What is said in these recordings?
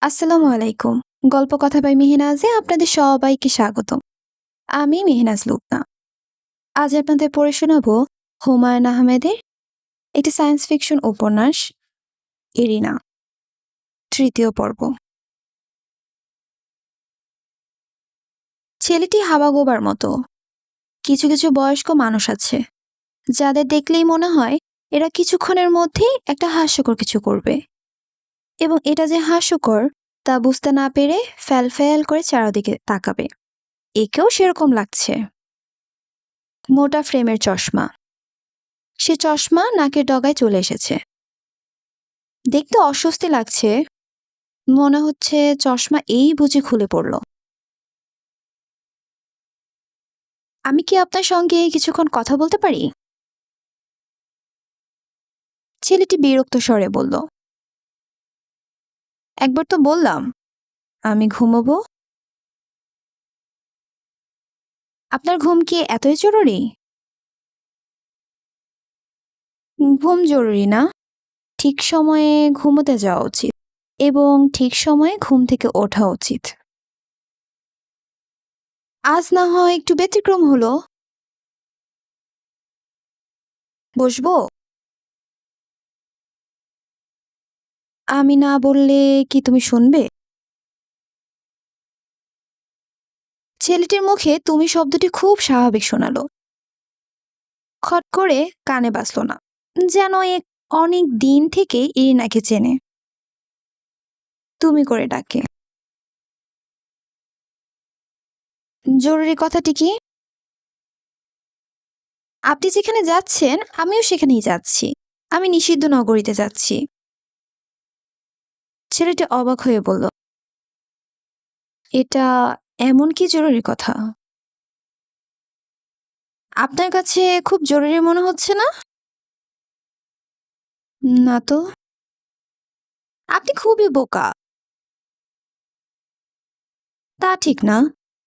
আসসালামু আলাইকুম। গল্প কথা বাই মেহনাজে আপনাদের সবাইকে স্বাগতম। আমি মেহনাজ লুবনা। আজ আপনাদের পড়ে শোনাবো হুমায়ুন আহমেদের একটি সায়েন্স ফিকশন উপন্যাস ইরিনা, ৩য় পর্ব। ছেলেটি হাওয়াগোবার মতো। কিছু কিছু বয়স্ক মানুষ আছে যাদের দেখলেই মনে হয় এরা কিছুক্ষণের মধ্যেই একটা হাস্যকর কিছু করবে, এবং এটা যে হাস্যকর তা বুঝতে না পেরে ফ্যাল ফ্যাল করে চারদিকে তাকাবে। একেও সেরকম লাগছে। মোটা ফ্রেমের চশমা, সে চশমা নাকের ডগায় চলে এসেছে। দেখতে অস্বস্তি লাগছে, মনে হচ্ছে চশমা এই বুঝি খুলে পড়ল। আমি কি আপনার সঙ্গে কিছুক্ষণ কথা বলতে পারি? ছেলেটি বিরক্ত স্বরে বলল। একবার তো বললাম আমি ঘুমোবো। আপনার ঘুম কি এতই জরুরি? ঘুম জরুরি না, ঠিক সময়ে ঘুমোতে যাওয়া উচিত এবং ঠিক সময়ে ঘুম থেকে ওঠা উচিত। আজ না হয় একটু ব্যতিক্রম হলো। বসবো? আমি না বললে কি তুমি শুনবে? ছেলেটির মুখে তুমি শব্দটি খুব স্বাভাবিক শোনালো। খট করে কানে বাজল না, যেন অনেক দিন থেকে ইরিনাকে চেনে। তুমি করে ডাকে। জরুরি কথাটি কি? আপনি যেখানে যাচ্ছেন আমিও সেখানেই যাচ্ছি। আমি নিষিদ্ধ নগরীতে যাচ্ছি। ছেলেটি অবাক হয়ে বলল, এটা এমন কি জরুরি কথা? আপনার কাছে খুব জরুরি মনে হচ্ছে না? না তো। আপনি খুবই বোকা। তা ঠিক না।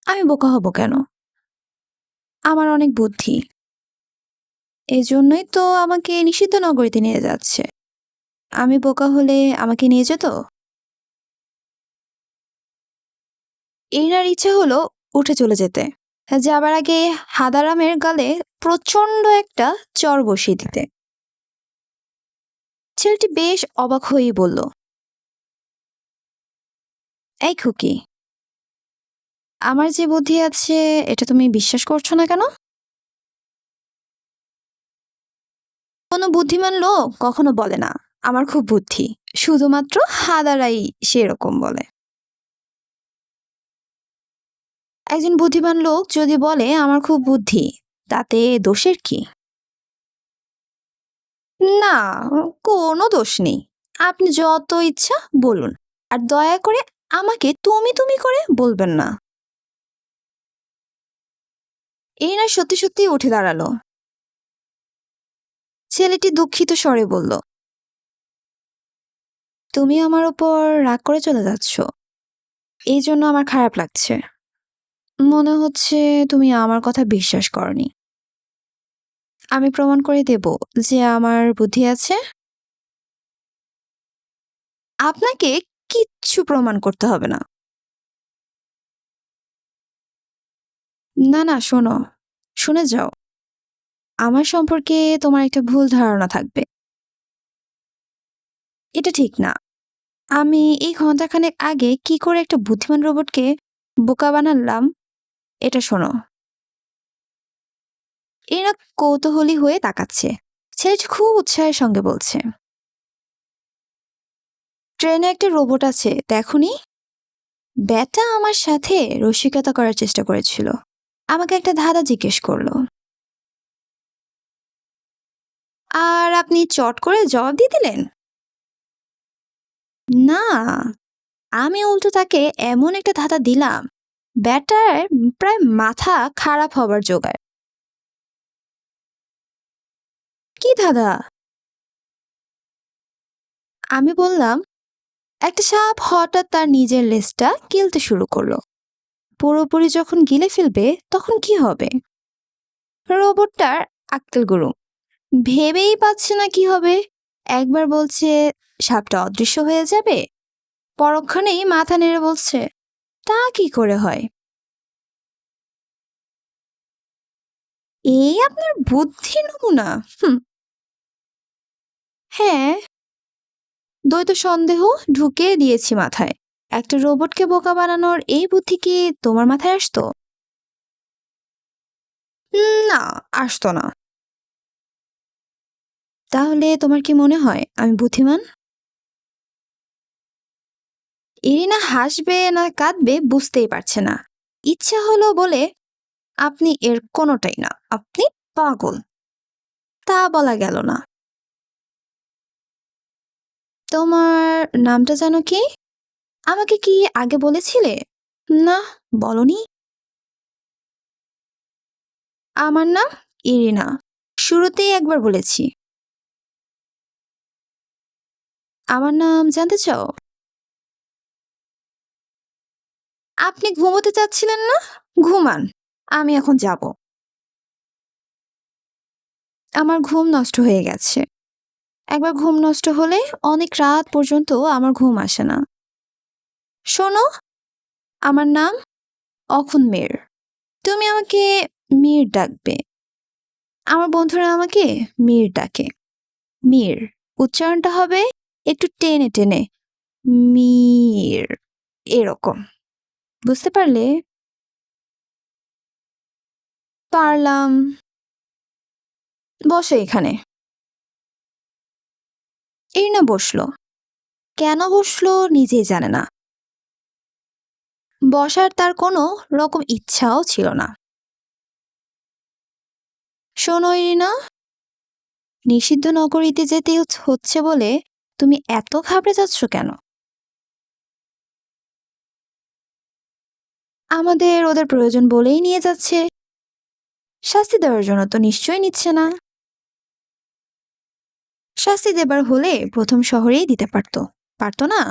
আমি বোকা হব কেন? আমার অনেক বুদ্ধি। এজন্যই তো আমাকে নিষিদ্ধ নগরীতে নিয়ে যাচ্ছে। আমি বোকা হলে আমাকে নিয়ে যেত? এনার ইচ্ছে হলো উঠে চলে যেতে, যাবার আগে হাদারামের গালে প্রচন্ড একটা চড় বসিয়ে দিতে। ছেলেটি বেশ অবাক হয়েই বলল, এই খুকি, আমার যে বুদ্ধি আছে এটা তুমি বিশ্বাস করছো না কেন? কোনো বুদ্ধিমান লোক কখনো বলে না আমার খুব বুদ্ধি, শুধুমাত্র হাদারাই সেরকম বলে। একজন বুদ্ধিমান লোক যদি বলে আমার খুব বুদ্ধি, তাতে দোষের কি? না, কোনো দোষ নেই। আপনি যত ইচ্ছা বলুন, আর দয়া করে আমাকে তুমি তুমি করে বলবেন না। এই না সত্যি সত্যি উঠে দাঁড়ালো। ছেলেটি দুঃখিত স্বরে বলল, তুমি আমার উপর রাগ করে চলে যাচ্ছ, এই জন্য আমার খারাপ লাগছে। মনে হচ্ছে তুমি আমার কথা বিশ্বাস করনি। আমি প্রমাণ করে দেব যে আমার বুদ্ধি আছে। আপনাকে কিচ্ছু প্রমাণ করতে হবে না। না না, শোনো, শুনে যাও। আমার সম্পর্কে তোমার একটা ভুল ধারণা থাকবে। এটা ঠিক না। আমি এই ঘন্টাখানেক আগে কি করে একটা বুদ্ধিমান রোবটকে বোকা বানালাম, এটা শোনো। এরা কৌতূহলী হয়ে তাকাচ্ছে। ছেলেটি খুব উৎসাহের সঙ্গে বলছে, ট্রেনে একটা রোবট আছে দেখোনি? ব্যাটা আমার সাথে রসিকতা করার চেষ্টা করেছিল। আমাকে একটা ধাঁধা জিজ্ঞেস করলো, আর আপনি চট করে জবাব দিয়ে দিলেন। না, আমি উল্টো তাকে এমন একটা ধাঁধা দিলাম, ব্যাটার প্রায় মাথা খারাপ হবার জোগাড়। কি ধাঁধা? আমি বললাম, একটা সাপ হঠাৎ তার নিজের লেজটা গিলতে শুরু করলো। পুরোপুরি যখন গিলে ফেলবে তখন কি হবে? রোবটটার আক্কেল গুরু ভেবেই পাচ্ছে না কি হবে। একবার বলছে সাপটা অদৃশ্য হয়ে যাবে, পরক্ষণেই মাথা নেড়ে বলছে, তা কি করে হয়? এই আপনার বুদ্ধির নমুনা? হুম। হ্যাঁ, দ্বৈত সন্দেহ ঢুকিয়ে দিয়েছি মাথায়। একটা রোবটকে বোকা বানানোর এই বুদ্ধি কি তোমার মাথায় আসতো? না, আসতো না। তাহলে তোমার কি মনে হয় আমি বুদ্ধিমান? ইরিনা হাসবে না কাঁদবে বুঝতেই পারছে না। ইচ্ছা হলো বলে, আপনি এর কোনোটাই না, আপনি পাগল। তা বলা গেল না। তোমার নামটা জানো কি? আমাকে কি আগে বলেছিলে? না, বলনি। আমার নাম ইরিনা। শুরুতেই একবার বলেছি। আমার নাম জানতে চাও? আপনি ঘুমোতে চাচ্ছিলেন না? ঘুমান। আমি এখন যাব। আমার ঘুম নষ্ট হয়ে গেছে। একবার ঘুম নষ্ট হলে অনেক রাত পর্যন্ত আমার ঘুম আসে না। শোনো, আমার নাম অখুন মীর। তুমি আমাকে মীর ডাকবে। আমার বন্ধুরা আমাকে মীর ডাকে। মীর উচ্চারণটা হবে একটু টেনে টেনে, মীর, এরকম। বুঝতে পারলে? পারলাম। বসো এখানে। ইরনা বসলো। কেন বসলো নিজেই জানে না। বসার তার কোনো রকম ইচ্ছাও ছিল না। শোনো ইরিনা, নিষিদ্ধ নগরীতে যেতে হচ্ছে বলে তুমি এত ঘাবড়ে যাচ্ছ কেন? আমাদের ওদের প্রয়োজন বলেই নিয়ে যাচ্ছে। শাস্তি দেওয়ার জন্য তো নিশ্চয়ই নিচ্ছে না। শাস্তি দেবার হলে প্রথম শহরেই দিতে পারতো, পারতো না?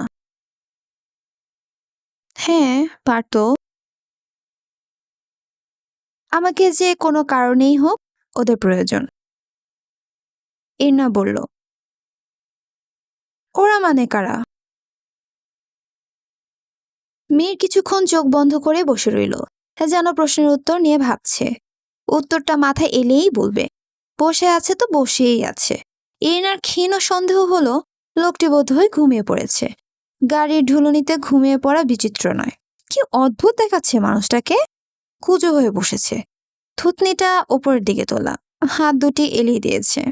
হ্যাঁ, পারতো। আমাকে যে কোনো কারণেই হোক ওদের প্রয়োজন। ইরনা বলল। ওরা মানে কারা? মীর কিছুক্ষণ চোখ বন্ধ করে বসে রইল, যেন প্রশ্নের উত্তর নিয়ে ভাবছে। উত্তরটা মাথায় এলেই বলবে। বসে আছে তো বসেই আছে। ইরিনার ক্ষীণ সন্দেহ হলো লোকটি বোধহয় ঘুমিয়ে পড়েছে। গাড়ির ঢুলুনিতে ঘুমিয়ে পড়া বিচিত্র নয়। কি অদ্ভুত দেখাচ্ছে মানুষটাকে। কুঁজো হয়ে বসেছে, থুতনিটা ওপরের দিকে তোলা, হাত দুটি এলিয়ে দিয়েছে।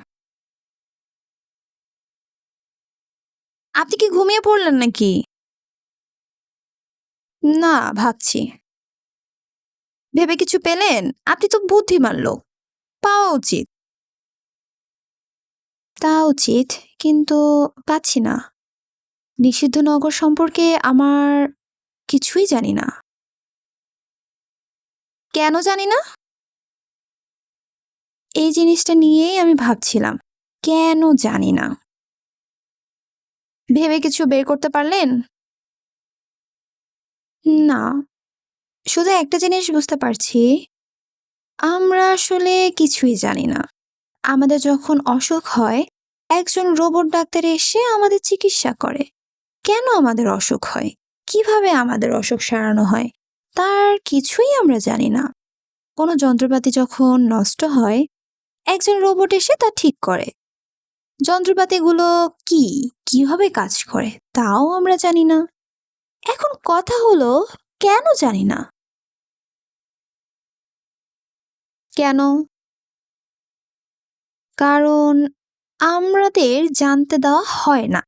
আপনি কি ঘুমিয়ে পড়লেন নাকি? না, ভাবছি। ভেবে কিছু পেলেন? আপনি তো বুদ্ধিমান লোক, পাওয়া উচিত। তা উচিত, কিন্তু পাচ্ছি না। নিষিদ্ধ নগর সম্পর্কে আমার কিছুই জানি না। কেন জানি না? এই জিনিসটা নিয়েই আমি ভাবছিলাম। কেন জানি না। ভেবে কিছু বের করতে পারলেন? না, শুধু একটা জিনিস বুঝতে পারছি, আমরা আসলে কিছুই জানি না। আমাদের যখন অসুখ হয়, একজন রোবট ডাক্তার এসে আমাদের চিকিৎসা করে। কেন আমাদের অসুখ হয়, কিভাবে আমাদের অসুখ সারানো হয়, তার কিছুই আমরা জানি না। কোনো যন্ত্রপাতি যখন নষ্ট হয়, একজন রোবট এসে তা ঠিক করে। যন্ত্রপাতিগুলো কি, কিভাবে কাজ করে তাও আমরা জানি না। এখন কথা হলো, কেন জানি না? কেন? কারণ আমাদের জানতে দেওয়া হয় না।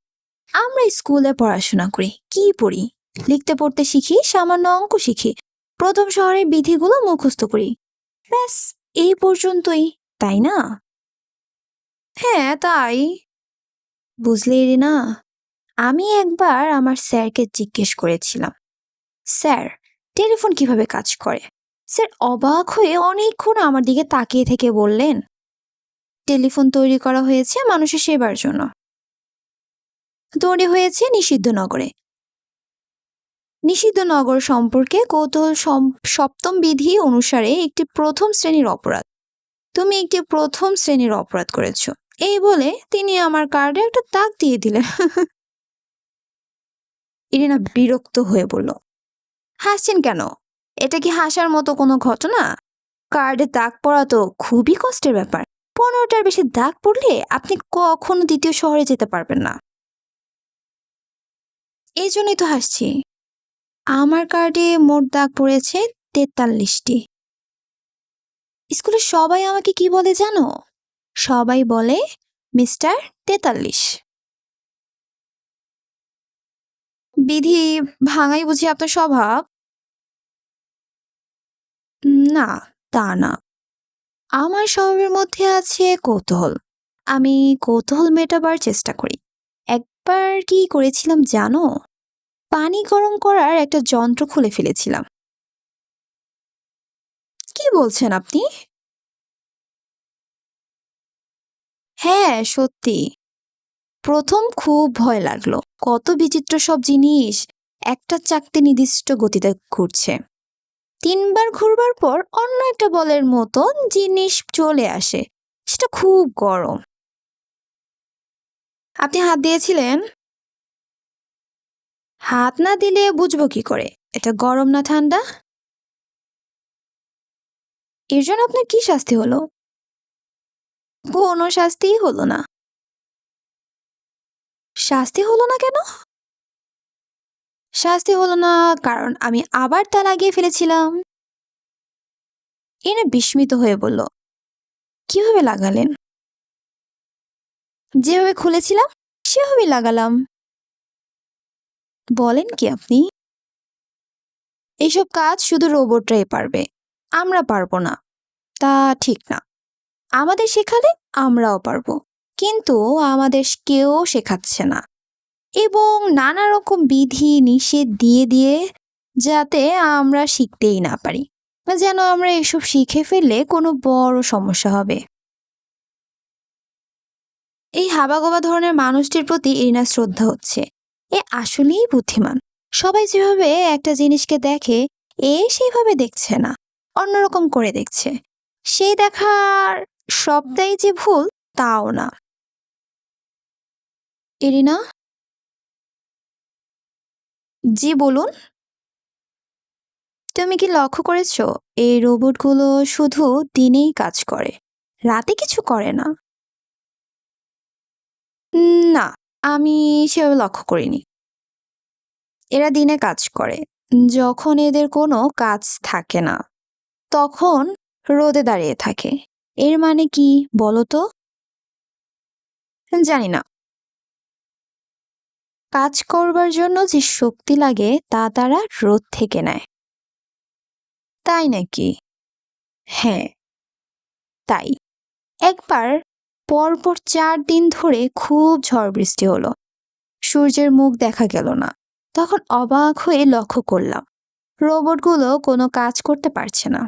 আমরা স্কুলে পড়াশোনা করি, কি পড়ি? লিখতে পড়তে শিখি, সামান্য অঙ্ক শিখি, প্রথম শহরের বিধিগুলো মুখস্থ করি। ব্যাস, এই পর্যন্তই, তাই না? হ্যাঁ, তাই। বুঝলে রিনা, আমি একবার আমার স্যারকে জিজ্ঞেস করেছিলাম, স্যার, টেলিফোন কিভাবে কাজ করে? স্যার অবাক হয়ে অনেকক্ষণ আমার দিকে তাকিয়ে থেকে বললেন, টেলিফোন তৈরি করা হয়েছে মানুষের সেবার জন্য। তৈরি হয়েছে নিষিদ্ধ নগরে। নিষিদ্ধ নগর সম্পর্কে কৌতূহল সপ্তম বিধি অনুসারে একটি প্রথম শ্রেণীর অপরাধ। তুমি একটি প্রথম শ্রেণীর অপরাধ করেছো। এই বলে তিনি আমার কার্ডে একটা দাগ দিয়ে দিলেন। ইরিনা বিরক্ত হয়ে বলল, হাসছেন কেন? এটা কি হাসার মতো কোনো ঘটনা? কার্ডে দাগ পড়া তো খুবই কষ্টের ব্যাপার। 15টার বেশি দাগ পড়লে আপনি কখনো দ্বিতীয় শহরে যেতে পারবেন না। এই জন্যই তো হাসছি। আমার কার্ডে মোট দাগ পড়েছে 43টি। স্কুলে সবাই আমাকে কি বলে জানো? সবাই বলে মিস্টার 43। বিধি ভাঙাই বুঝি আপনার স্বভাব? না, তা না। আমার স্বভাবের মধ্যে আছে কৌতূহল। আমি কৌতূহল মেটাবার চেষ্টা করি। একবার কি করেছিলাম জানো? পানি গরম করার একটা যন্ত্র খুলে ফেলেছিলাম। কি বলছেন আপনি? হ্যাঁ, সত্যি। প্রথম খুব ভয় লাগলো। কত বিচিত্র সব জিনিস একটা চাকতি নির্দিষ্ট গতিতে ঘুরছে। 3বার ঘুরবার পর অন্য একটা বলের মতন জিনিস চলে আসে। সেটা খুব গরম। আপনি হাত দিয়েছিলেন? হাত না দিলে বুঝবো কি করে এটা গরম না ঠান্ডা? এর জন্য আপনার কি শাস্তি হলো? কোনো শাস্তিই হলো না। শাস্তি হলো না কেন? শাস্তি হলো না কারণ আমি আবার তা লাগিয়ে ফেলেছিলাম। এনা বিস্মিত হয়ে বলল, কিভাবে লাগালেন? যেভাবে খুলেছিলাম সেভাবেই লাগালাম। বলেন কি আপনি? এইসব কাজ শুধু রোবটরাই পারবে, আমরা পারবো না। তা ঠিক না। আমাদের শেখালে আমরাও পারবো, কিন্তু আমাদের কেউ শেখাচ্ছে না। এবং নানা রকম বিধি নিষেধ দিয়ে দিয়ে যাতে আমরা শিখতেই না পারি, যেন আমরা এসব শিখে ফেললে কোনো বড় সমস্যা হবে। এই হাবাগোবা ধরনের মানুষটির প্রতি ইরিনার শ্রদ্ধা হচ্ছে। এ আসলেই বুদ্ধিমান। সবাই যেভাবে একটা জিনিসকে দেখে, এ সেইভাবে দেখছে না, অন্যরকম করে দেখছে। সেই দেখার সবটাই যে ভুল তাও না। ইরিনা, জি বলুন। তুমি কি লক্ষ্য করেছো এই রোবটগুলো শুধু দিনেই কাজ করে, রাতে কিছু করে না? না, আমি সেভাবে লক্ষ্য করিনি। এরা দিনে কাজ করে, যখন এদের কোনো কাজ থাকে না তখন রোদে দাঁড়িয়ে থাকে। এর মানে কি বলো তো? জানি না। কাজ করবার জন্য যে শক্তি লাগে তা তারা রোদ থেকে নেয়। তাই নাকি? হ্যাঁ, তাই। একবার পরপর 4 দিন ধরে খুব ঝড় বৃষ্টি হলো। সূর্যের মুখ দেখা গেল না। তখন অবাক হয়ে লক্ষ্য করলাম রোবটগুলো কোনো কাজ করতে পারছে না।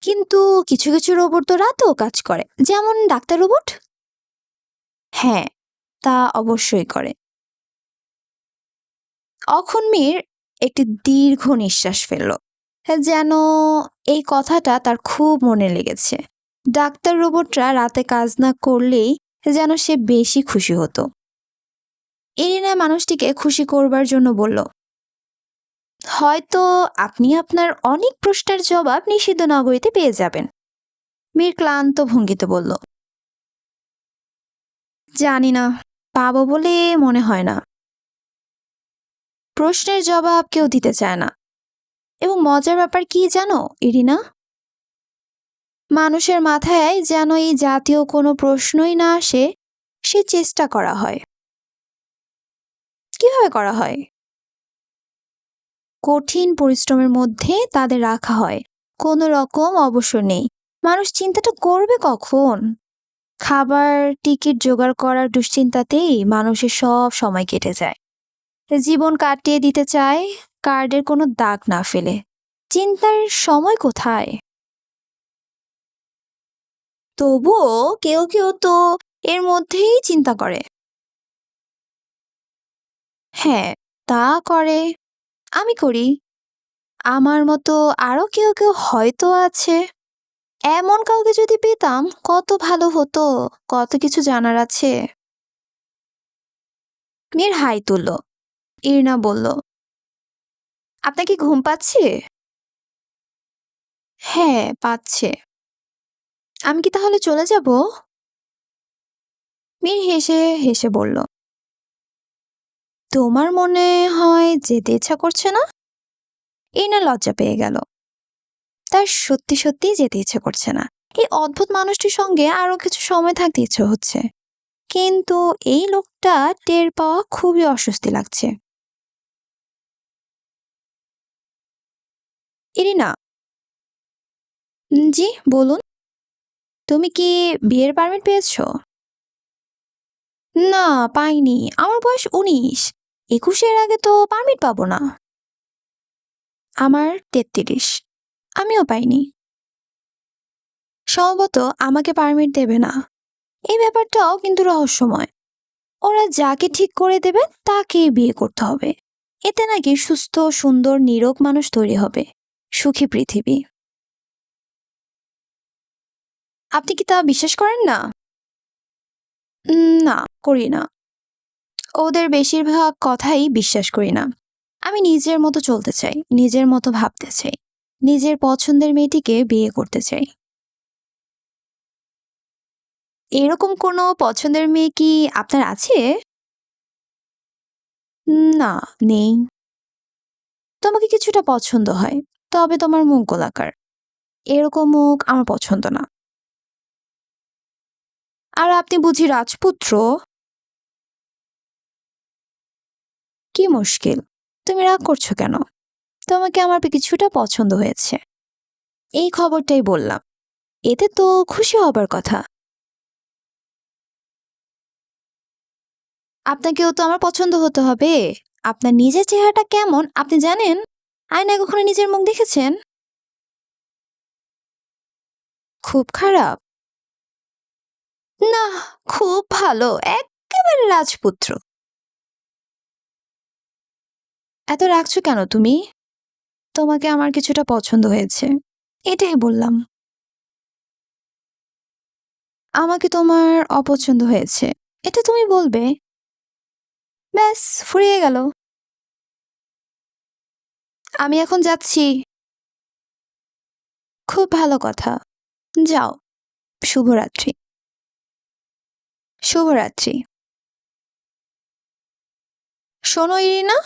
কিন্তু কিছু কিছু রোবট তো রাতেও কাজ করে, যেমন ডাক্তার রোবট। হ্যাঁ, তা অবশ্যই করে। অখন্মীর একটি দীর্ঘ নিঃশ্বাস ফেলল, যেন এই কথাটা তার খুব মনে লেগেছে। ডাক্তার রোবটরা রাতে কাজ না করলেই যেন সে বেশি খুশি হতো। এরিনা মানুষটিকে খুশি করবার জন্য বলল, হয়তো আপনি আপনার অনেক প্রশ্নের জবাব নিষিদ্ধ নগরীতে পেয়ে যাবেন। মীর ক্লান্ত ভঙ্গিতে বলল, জানি না, পাবো বলে মনে হয় না। প্রশ্নের জবাব কেউ দিতে চায় না। এবং মজার ব্যাপার কি জানো ইরিনা? মানুষের মাথায় যেন এই জাতীয় কোনো প্রশ্নই না আসে, সে চেষ্টা করা হয়। কিভাবে করা হয়? কঠিন পরিশ্রমের মধ্যে তাদের রাখা হয়, কোনো রকম অবসর নেই। মানুষ চিন্তাটা করবে কখন? খাবার, টিকিট জোগাড় করার দুশ্চিন্তাতেই মানুষের সব সময় কেটে যায়। জীবন কাটিয়ে দিতে চায় কার্ডের কোনো দাগ না ফেলে। চিন্তার সময় কোথায়? তবুও কেউ কেউ তো এর মধ্যেই চিন্তা করে। হ্যাঁ, তা করে। আমি করি। আমার মতো আরো কেউ কেউ হয়তো আছে। এমন কাউকে যদি পেতাম কত ভালো হতো, কত কিছু জানার আছে। মীর হাই তুলল। ইরিনা বলল, আপনার কি ঘুম পাচ্ছে? হ্যাঁ, পাচ্ছে। আমি কি তাহলে চলে যাব? মীর হেসে হেসে বলল, তোমার মনে হয় যেতে ইচ্ছা করছে না? ইরিনা লজ্জা পেয়ে গেল। তার সত্যি সত্যিই যেতে ইচ্ছে করছে না। এই অদ্ভুত মানুষটির সঙ্গে আরো কিছু সময় থাকতে ইচ্ছে হচ্ছে, কিন্তু এই লোকটা টের পাওয়া খুবই অস্বস্তি লাগছে। ইরিনা, জি বলুন। তুমি কি বিয়ের পারমিট পেয়েছো? না, পাইনি। আমার বয়স 19। 21-এর আগে তো পারমিট পাবো না। আমার 33। আমিও পাইনি। সম্ভবত আমাকে পারমিট দেবে না। এই ব্যাপারটাও কিন্তু রহস্যময়। ওরা যাকে ঠিক করে দেবে তাকেই বিয়ে করতে হবে। এতে নাকি সুস্থ, সুন্দর, নীরোগ মানুষ তৈরি হবে। সুখী পৃথিবী। আপনি কি তা বিশ্বাস করেন না? না, করি না। ওদের বেশিরভাগ কথাই বিশ্বাস করি না। আমি নিজের মতো চলতে চাই, নিজের মতো ভাবতে চাই, নিজের পছন্দের মেয়েটিকে বিয়ে করতে চাই। এরকম কোনো পছন্দের মেয়ে কি আপনার আছে? না, নেই। তোমাকে কিছুটা পছন্দ হয়, তবে তোমার মুখ গোলাকার। এরকম মুখ আমার পছন্দ না। আর আপনি বুঝি রাজপুত্র? কি মুশকিল? তুমি রাগ করছো কেন? তোমাকে আমার কিছুটা পছন্দ হয়েছে, এই খবরটাই বললাম। এতে তো খুশি হবার কথা। আপনাকেও তো আমার পছন্দ হতে হবে। আপনার নিজের চেহারাটা কেমন আপনি জানেন? আয়নায় কখনো নিজের মুখ দেখেছেন? খুব খারাপ? না, খুব ভালো, একেবারে রাজপুত্র। এত রাখছো কেন তুমি? তোমাকে আমার কিছুটা পছন্দ হয়েছে, এটাই বললাম। আমাকে তোমার অপছন্দ হয়েছে, এটা তুমি বলবে। ব্যাস, ফুরিয়ে গেল। আমি এখন যাচ্ছি। খুব ভালো কথা। যাও। শুভরাত্রি। শুভরাত্রি। শোনো ইরিনা,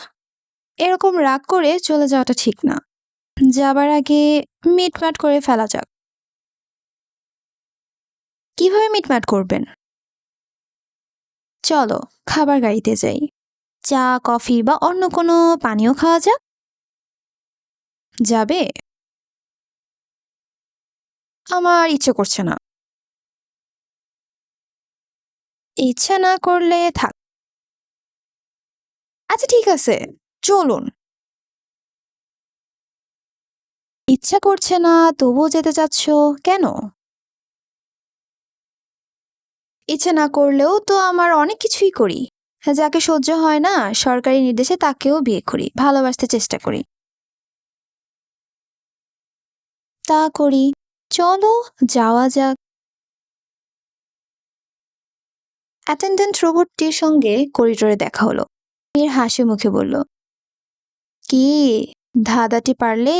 এরকম রাগ করে চলে যাওয়াটা ঠিক না। যাবার আগে মিটমাট করে ফেলা যাক। কিভাবে মিটমাট করবেন? চলো, খাবার গাড়িতে যাই। চা, কফি বা অন্য কোনো পানীয় খাওয়া যাক। যাবে? আমার ইচ্ছে করছে না। ইচ্ছা না করলে থাক। আচ্ছা ঠিক আছে, চলুন। ইচ্ছা করছে না তবুও যেতে চাচ্ছ কেন? ইচ্ছে না করলেও তো আমার অনেক কিছুই করি। যাকে সহ্য হয় না সরকারি নির্দেশে তাকেও বিয়ে করি, ভালোবাসতে চেষ্টা করি। তা করি। চলো, যাওয়া যাক। অ্যাটেন্ডেন্ট রোবটটির সঙ্গে করিডোরে দেখা হলো। মীর হাসি মুখে বলল, কি, ধাঁধাটি পারলে?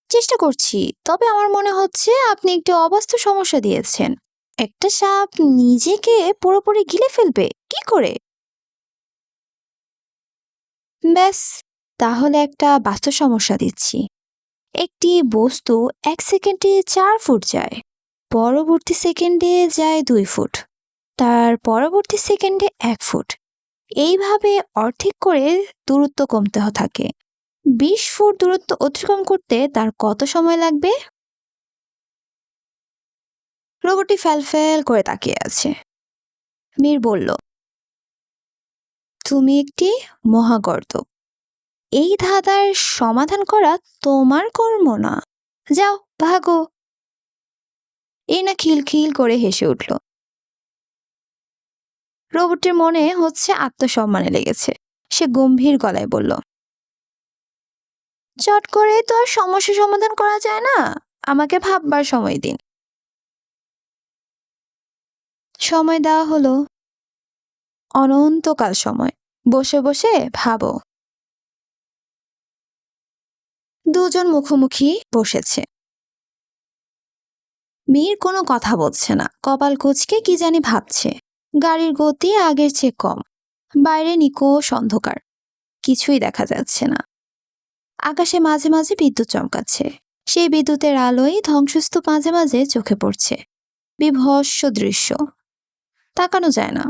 চেষ্টা করছি, তবে আমার মনে হচ্ছে আপনি একটি অবাস্তব সমস্যা দিয়েছেন। একটা সাপ নিজেকে পুরোপুরি গিলে ফেলবে কি করে? ব্যাস, তাহলে একটা বাস্তব সমস্যা দিচ্ছি। একটি বস্তু 1 সেকেন্ডে 4 ফুট যায়, পরবর্তী সেকেন্ডে যায় 2 ফুট, তার পরবর্তী সেকেন্ডে 1 ফুট। এইভাবে অর্ধেক করে দূরত্ব কমতে থাকে। 20 ফুট দূরত্ব অতিক্রম করতে তার কত সময় লাগবে? রোবটটি ফ্যাল করে তাকিয়ে আছে। মীর বলল, তুমি একটি মহাগর্ত। এই ধাঁধার সমাধান করা তোমার কর্ম না। যাও, ভাগো। এই না খিলখিল করে হেসে উঠল। রোবটটির মনে হচ্ছে আত্মসম্মানে লেগেছে। সে গম্ভীর গলায় বলল, চট করে তো আর সমস্যা সমাধান করা যায় না, আমাকে ভাববার সময় দিন। সময় দেওয়া হলো। অনন্তকাল সময় বসে বসে ভাবো। দুজন মুখোমুখি বসেছে। মীর কোনো কথা বলছে না, কপাল কুঁচকে কি জানি ভাবছে। গাড়ির গতি আগের চেয়ে কম। বাইরে নিকোষ অন্ধকার, কিছুই দেখা যাচ্ছে না। আকাশে মাঝে মাঝে বিদ্যুৎ চমকাচ্ছে। সেই বিদ্যুতের আলোয় ধ্বংসস্তূপ মাঝে মাঝে চোখে পড়ছে। বিভৎস দৃশ্য, তাকানো যায় না।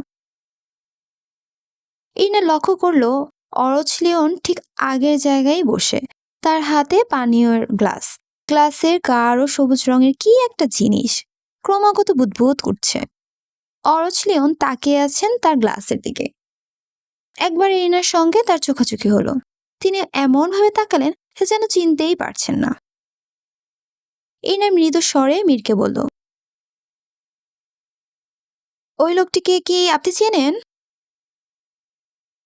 ইনা লক্ষ্য করলো অরজ লিওন ঠিক আগের জায়গায় বসে, তার হাতে পানীয়ের গ্লাস। গ্লাসের গাঢ় সবুজ রঙের কি একটা জিনিস ক্রমাগত বুদবুদ করছে। অরজ লিওন তাকিয়ে আছেন তার গ্লাসের দিকে। একবার ইরিনার সঙ্গে তার চোখাচোখি হলো। তিনি এমন ভাবে তাকালেন সে যেন চিনতেই পারছেন না। ইরিনা মৃদু স্বরে মীরকে বলল, ওই লোকটিকে কি আপনি চেনেন?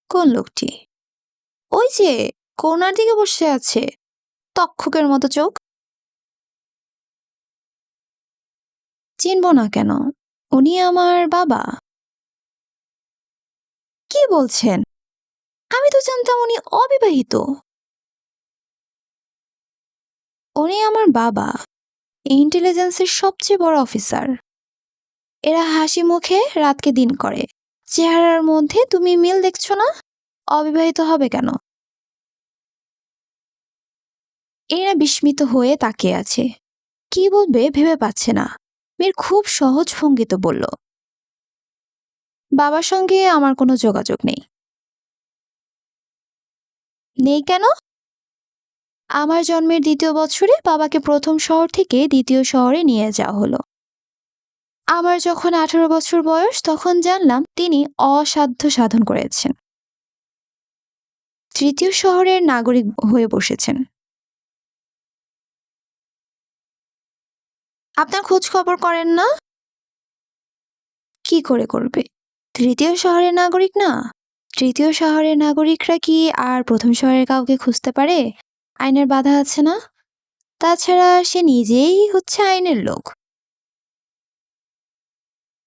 কোন লোকটি? ওই যে কোনার দিকে বসে আছে, তক্ষকের মতো চোখ। চিনব না কেন? উনি আমার বাবা। কি বলছেন? আমি তো জানতাম উনি অবিবাহিত। উনি আমার বাবা, ইন্টেলিজেন্সের সবচেয়ে বড় অফিসার। এরা হাসি মুখে রাতকে দিন করে। চেহারার মধ্যে তুমি মিল দেখছো না? অবিবাহিত হবে কেন? এরা বিস্মিত হয়ে তাকিয়ে আছে। কি বলবে ভেবে পাচ্ছে না। মীর খুব সহজ ভঙ্গিতে বলল, বাবার সঙ্গে আমার কোনো যোগাযোগ নেই। নেই কেন? আমার জন্মের দ্বিতীয় বছরে বাবাকে প্রথম শহর থেকে দ্বিতীয় শহরে নিয়ে যাওয়া হলো। আমার যখন 18 বছর বয়স তখন জানলাম তিনি অসাধ্য সাধন করেছেন, তৃতীয় শহরের নাগরিক হয়ে বসেছেন। আপনার খোঁজ খবর করেন না? কি করে করবে? তৃতীয় শহরের নাগরিক না। তৃতীয় শহরের নাগরিকরা কি আর প্রথম শহরের কাউকে খুঁজতে পারে? আইনের বাধা আছে না। তাছাড়া সে নিজেই হচ্ছে আইনের লোক।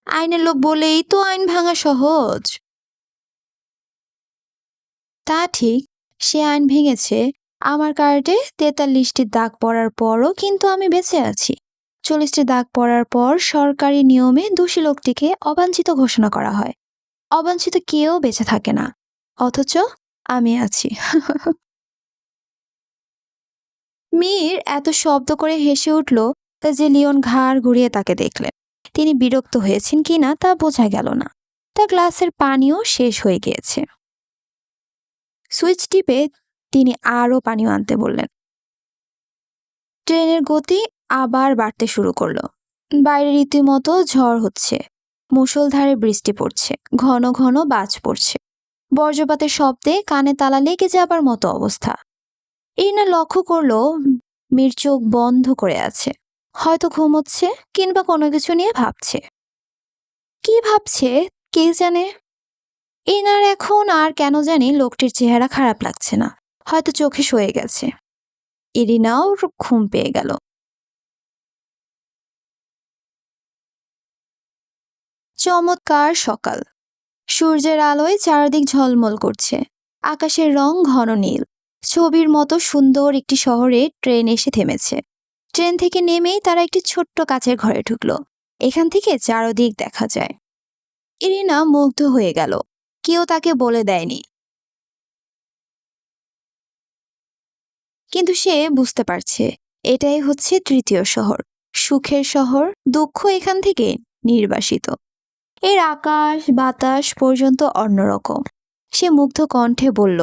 আইনের লোক বলেই তো আইন ভাঙা সহজ। তা ঠিক, সে আইন ভেঙেছে। আমার কার্ডে 43টি দাগ পড়ার পরও কিন্তু আমি বেঁচে আছি। 40টি দাগ পড়ার পর সরকারি নিয়মে দোষী লোকটিকে অবাঞ্ছিত ঘোষণা করা হয়। অবাঞ্ছিত কেউ বেঁচে থাকে না, অথচ আমি আছি। মীর এত শব্দ করে হেসে উঠল যে লিওন ঘাড় ঘুরিয়ে তাকে দেখলেন। তিনি বিরক্ত হয়েছেন কিনা তা বোঝা গেল না। তার গ্লাসের পানিও শেষ হয়ে গিয়েছে। সুইচ টিপে তিনি আরও পানীয় আনতে বললেন। ট্রেনের গতি আবার বাড়তে শুরু করলো। বাইরে রীতিমতো ঝড় হচ্ছে। মুষলধারে বৃষ্টি পড়ছে, ঘন ঘন বাজ পড়ছে। বজ্রপাতের শব্দে কানে তালা লেগে যাবার মতো অবস্থা। ইরিনা লক্ষ্য করলো মীর চোখ বন্ধ করে আছে। হয়তো ঘুমোচ্ছে কিংবা কোনো কিছু নিয়ে ভাবছে। কি ভাবছে কে জানে। ইনার এখন আর কেন জানি লোকটির চেহারা খারাপ লাগছে না। হয়তো চোখে সয়ে গেছে। ইরিনাও ঘুম পেয়ে গেল। চমৎকার সকাল। সূর্যের আলোয় চারদিক ঝলমল করছে। আকাশের রং ঘন নীল। ছবির মতো সুন্দর একটি শহরে ট্রেন এসে থেমেছে। ট্রেন থেকে নেমেই তারা একটি ছোট্ট কাচের ঘরে ঢুকলো। এখান থেকে চারদিক দেখা যায়। ইরিনা মুগ্ধ হয়ে গেল। কেউ তাকে বলে দেয়নি, কিন্তু সে বুঝতে পারছে এটাই হচ্ছে তৃতীয় শহর, সুখের শহর। দুঃখ এখান থেকে নির্বাসিত। এর আকাশ বাতাস পর্যন্ত অন্যরকম। সে মুগ্ধ কণ্ঠে বলল,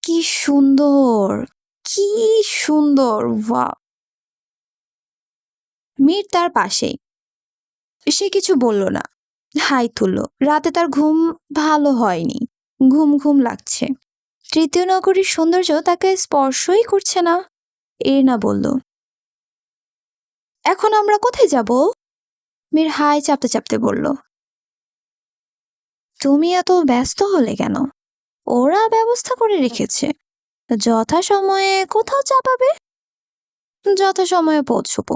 কি সুন্দর, কি সুন্দর, ওয়াও। মীর তার পাশেই। সে কিছু বলল না, হাই তুলল। রাতে তার ঘুম ভালো হয়নি, ঘুম ঘুম লাগছে। তৃতীয় নগরীর সৌন্দর্য তাকে স্পর্শই করছে না। এরিনা বলল, এখন আমরা কোথায় যাব? মীর হাই চাপতে চাপতে বলল, তুমি এত ব্যস্ত হলে কেন? ওরা ব্যবস্থা করে রেখেছে, যথাসময়ে কোথাও চাপাবে। যথাসময়ে পৌঁছবো।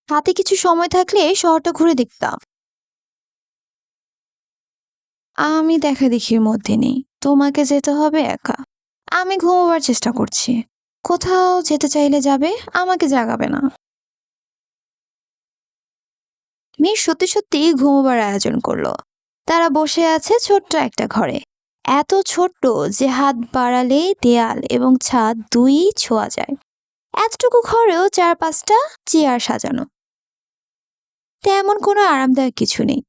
হাতে কিছু সময় থাকলে শহরটা ঘুরে দেখতাম। আমি দেখাদেখির মধ্যে নেই, তোমাকে যেতে হবে একা। আমি ঘুমোবার চেষ্টা করছি। কোথাও যেতে চাইলে যাবে, আমাকে জাগাবে না। মেয়ে সত্যি সত্যি ঘুমোবার আয়োজন করলো। তারা বসে আছে ছোট্ট একটা ঘরে, এত ছোট্ট যে হাত বাড়ালেই দেয়াল এবং ছাদ দুই ছোঁয়া যায়। এতটুকু ঘরেও 4-5টা চেয়ার সাজানো, তেমন কোনো আরামদায়ক কিছু নেই।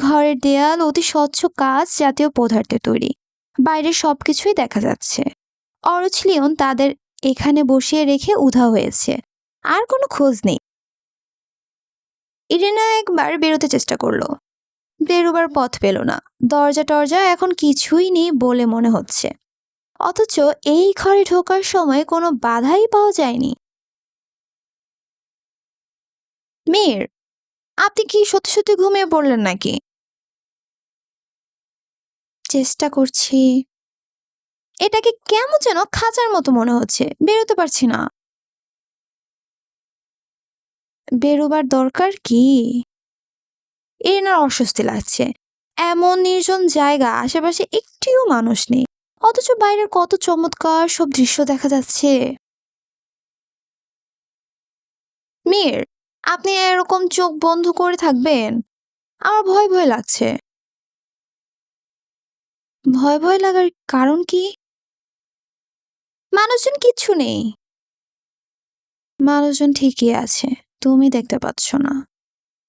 ঘরের দেয়াল অতি স্বচ্ছ কাঁচ জাতীয় পদার্থে তৈরি, বাইরের সবকিছুই দেখা যাচ্ছে। অরুছলিয়ন তাদের এখানে বসিয়ে রেখে উধাও হয়েছে, আর কোনো খোঁজ নেই। ইরিনা একবার বেরোতে চেষ্টা করলো, বেরোবার পথ পেল না। দরজা টরজা এখন কিছুই নেই বলে মনে হচ্ছে, অথচ এই ঘরে ঢোকার সময় কোনো বাধাই পাওয়া যায়নি। মেয়ের, আপনি কি সত্যি সত্যি ঘুমিয়ে পড়লেন নাকি? চেষ্টা করছি। এটাকে কেমন যেন খাঁচার মতো মনে হচ্ছে, বেরোতে পারছি না। বেরোবার দরকার কি? এনার অস্বস্তি লাগছে। এমন নির্জন জায়গা, আশেপাশে একটিও মানুষ নেই, অথচ বাইরের কত চমৎকার সব দৃশ্য দেখা যাচ্ছে। মীর, আপনি এরকম চোখ বন্ধ করে থাকবেন? আমার ভয় ভয় লাগছে। ভয় ভয় লাগার কারণ কি? মানুষজন কিচ্ছু নেই। মানুষজন ঠিকই আছে, তুমি দেখতে পাচ্ছ না।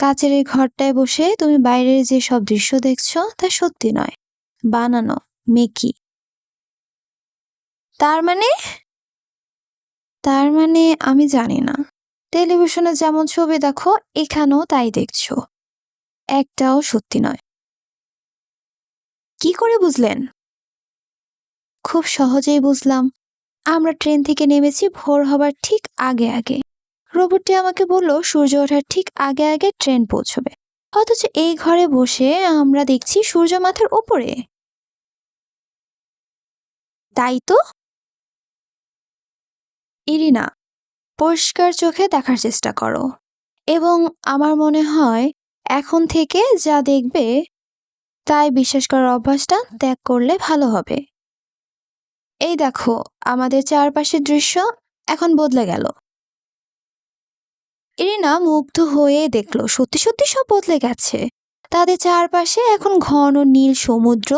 কাচের এই ঘরটায় বসে তুমি বাইরের যে সব দৃশ্য দেখছো তা সত্যি নয়, বানানো, মেকি। তার মানে? তার মানে আমি জানি না। টেলিভিশনে যেমন ছবি দেখো, এখানেও তাই দেখছো, একটাও সত্যি নয়। কি করে বুঝলেন? খুব সহজেই বুঝলাম। আমরা ট্রেন থেকে নেমেছি ভোর হবার ঠিক আগে আগে। রোবটটি আমাকে বলল সূর্য ওঠার ঠিক আগে আগে ট্রেন পৌঁছবে, অথচ এই ঘরে বসে আমরা দেখছি সূর্য মাথার ওপরে। তাই তো। ইরিনা, পরিষ্কার চোখে দেখার চেষ্টা করো, এবং আমার মনে হয় এখন থেকে যা দেখবে তাই বিশ্বাস করার অভ্যাসটা ত্যাগ করলে ভালো হবে। এই দেখো, আমাদের চারপাশের দৃশ্য এখন বদলে গেল। ইরিনা মুগ্ধ হয়ে দেখলো সত্যি সত্যি সব বদলে গেছে। তাদের চারপাশে এখন ঘন নীল সমুদ্র,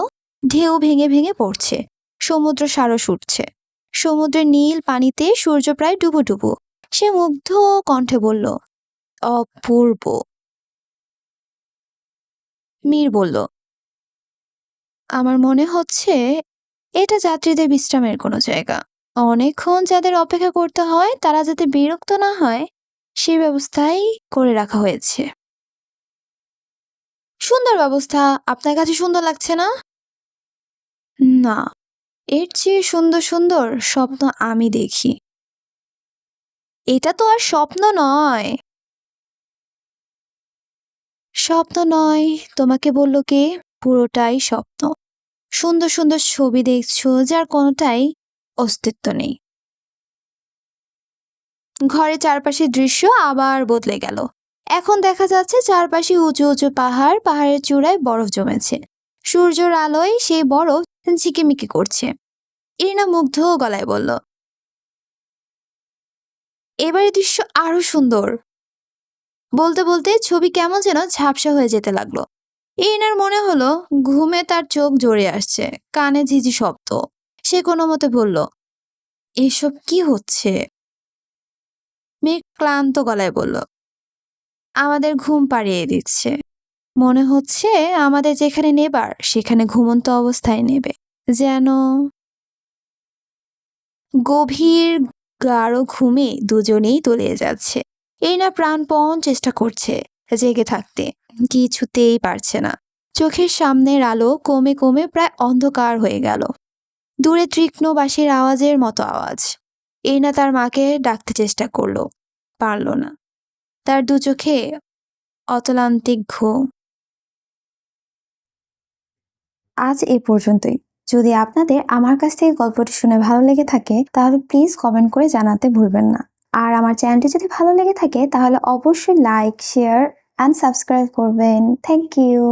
ঢেউ ভেঙে ভেঙে পড়ছে, সমুদ্র সারস উঠছে। সমুদ্রের নীল পানিতে সূর্য প্রায় ডুবো ডুবো। সে মুগ্ধ কণ্ঠে বলল, অপূর্ব। মীর বলল, আমার মনে হচ্ছে এটা যাত্রীদের বিশ্রামের কোনো জায়গা। অনেকক্ষণ যাদের অপেক্ষা করতে হয় তারা যাতে বিরক্ত না হয় সেই ব্যবস্থাই করে রাখা হয়েছে। সুন্দর ব্যবস্থা। আপনার কাছে সুন্দর লাগছে না? না, এর চেয়ে সুন্দর সুন্দর স্বপ্ন আমি দেখি। এটা তো আর স্বপ্ন নয়। স্বপ্ন নয়, তোমাকে বলল কে? পুরোটাই স্বপ্ন। সুন্দর সুন্দর ছবি দেখছো যার কোনোটাই অস্তিত্ব নেই। ঘরের চারপাশের দৃশ্য আবার বদলে গেল। এখন দেখা যাচ্ছে চারপাশে উঁচু উঁচু পাহাড়, পাহাড়ের চূড়ায় বরফ জমেছে। সূর্যের আলোয় সেই বরফ ঝিকিমিকি করছে। ইরিনা মুগ্ধ গলায় বলল, এবারে দৃশ্য আরো সুন্দর। বলতে বলতে ছবি কেমন যেন ঝাপসা হয়ে যেতে লাগলো। ইরিনার মনে হলো ঘুমে তার চোখ জড়িয়ে আসছে, কানে ঝিঝি শব্দ। সে কোনো মতে বলল, এসব কি হচ্ছে? মেঘ ক্লান্ত গলায় বলল, আমাদের ঘুম পাড়িয়ে দিচ্ছে। মনে হচ্ছে আমাদের যেখানে নেবার সেখানে ঘুমন্ত অবস্থায় নেবে, যেন। গভীর গাঢ় ঘুমে দুজনেই তলিয়ে যাচ্ছে। এই না প্রাণপণ চেষ্টা করছে জেগে থাকতে, কিছুতেই পারছে না। চোখের সামনের আলো কমে কমে প্রায় অন্ধকার হয়ে গেল। দূরে তীক্ষ্ণ বাঁশির আওয়াজের মতো আওয়াজ। এই না তার মাকে ডাকতে চেষ্টা করলো, পারল না। তার দু চোখে অতলান্তিক ঘুম। আজ এ পর্যন্তই। যদি আপনাদের আমার কাছ থেকে গল্পটি শুনে ভালো লেগে থাকে তাহলে প্লিজ কমেন্ট করে জানাতে ভুলবেন না। আর আমার চ্যানেলটি যদি ভালো লেগে থাকে তাহলে অবশ্যই লাইক, শেয়ার অ্যান্ড সাবস্ক্রাইব করবেন। Thank you.